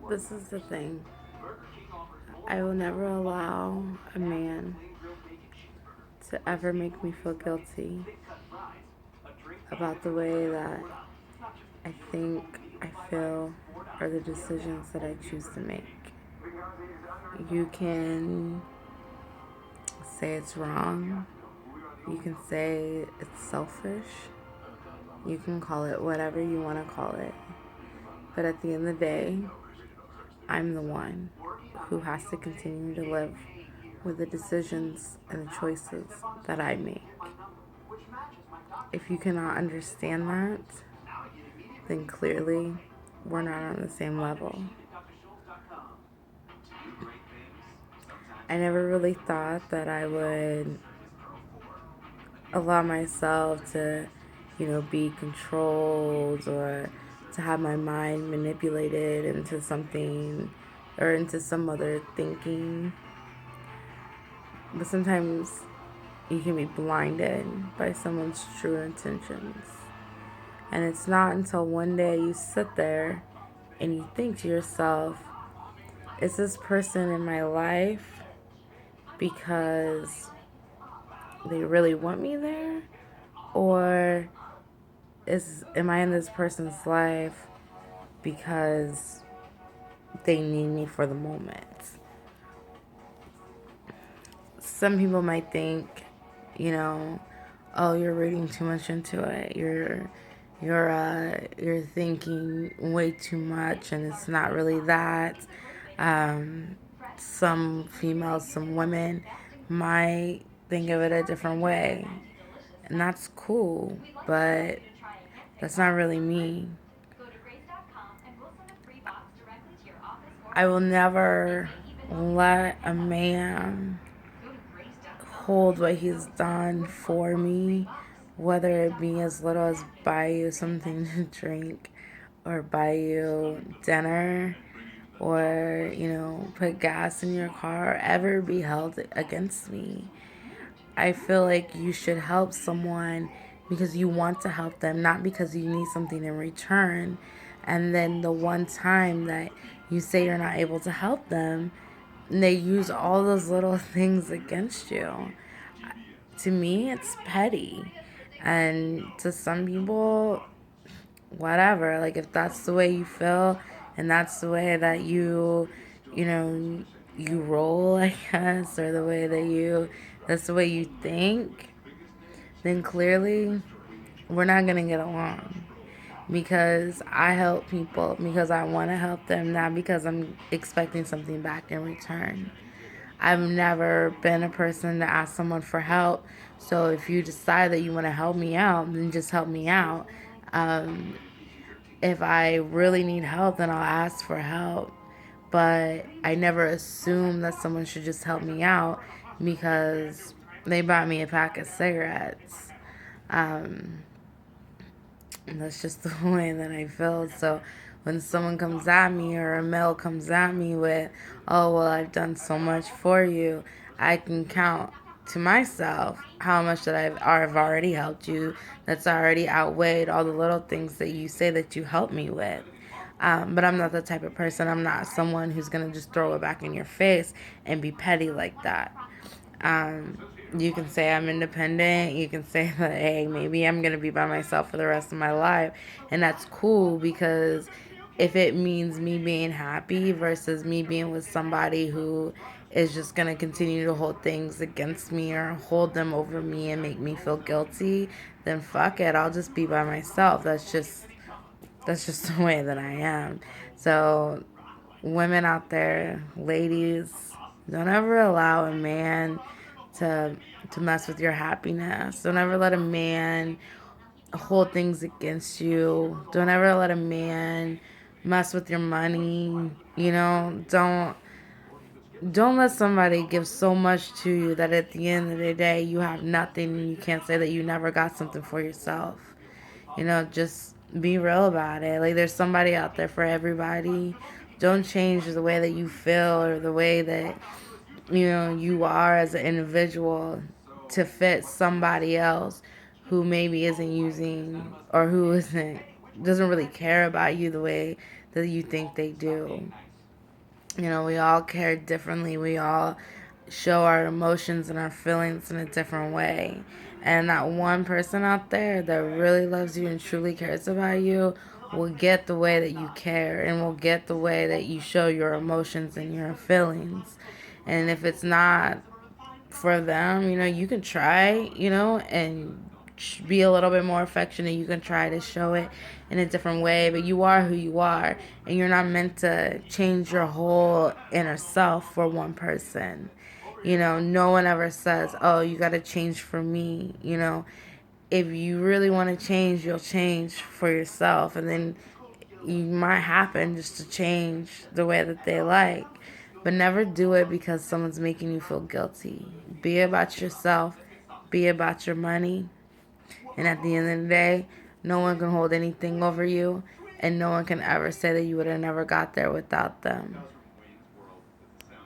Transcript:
This is the thing. I will never allow a man to ever make me feel guilty about the way that I think, I feel, or the decisions that I choose to make. You can say it's wrong. You can say it's selfish. You can call it whatever you want to call it. But at the end of the day, I'm the one who has to continue to live with the decisions and the choices that I make. If you cannot understand that, then clearly we're not on the same level. I never really thought that I would allow myself to, be controlled or to have my mind manipulated into something or into some other thinking. But sometimes you can be blinded by someone's true intentions. And it's not until one day you sit there and you think to yourself, is this person in my life because they really want me there? Or am I in this person's life because they need me for the moment? Some people might think, oh, you're reading too much into it. You're thinking way too much, and it's not really that. Some females, some women might think of it a different way, and that's cool, but that's not really me. I will never let a man hold what he's done for me, whether it be as little as buy you something to drink or buy you dinner or, put gas in your car, ever be held against me. I feel like you should help someone because you want to help them, not because you need something in return. And then the one time that you say you're not able to help them, they use all those little things against you. To me, it's petty. And to some people, whatever. Like, if that's the way you feel and that's the way that you roll, I guess, or that's the way you think, then clearly we're not going to get along. Because I help people because I want to help them, not because I'm expecting something back in return. I've never been a person to ask someone for help. So if you decide that you want to help me out, then just help me out. If I really need help, then I'll ask for help. But I never assume that someone should just help me out because they bought me a pack of cigarettes. Um, and that's just the way that I feel. So when someone comes at me or a male comes at me with, oh, well, I've done so much for you, I can count to myself how much that I've already helped you, that's already outweighed all the little things that you say that you helped me with. But I'm not the type of person, I'm not someone who's going to just throw it back in your face and be petty like that. Um, you can say I'm independent. You can say that, hey, maybe I'm going to be by myself for the rest of my life. And that's cool because if it means me being happy versus me being with somebody who is just going to continue to hold things against me or hold them over me and make me feel guilty, then fuck it. I'll just be by myself. That's just the way that I am. So, women out there, ladies, don't ever allow a man to to mess with your happiness. Don't ever let a man hold things against you. Don't ever let a man mess with your money. Don't let somebody give so much to you that at the end of the day you have nothing and you can't say that you never got something for yourself. Just be real about it. Like, there's somebody out there for everybody. Don't change the way that you feel or the way that you are as an individual to fit somebody else who maybe isn't using or who isn't doesn't really care about you the way that you think they do. We all care differently. We all show our emotions and our feelings in a different way. And that one person out there that really loves you and truly cares about you will get the way that you care and will get the way that you show your emotions and your feelings. And if it's not for them, you can try, and be a little bit more affectionate. You can try to show it in a different way, but you are who you are, and you're not meant to change your whole inner self for one person. No one ever says, oh, you got to change for me. If you really want to change, you'll change for yourself, and then you might happen just to change the way that they like. But never do it because someone's making you feel guilty. Be about yourself, be about your money, and at the end of the day, no one can hold anything over you, and no one can ever say that you would have never got there without them.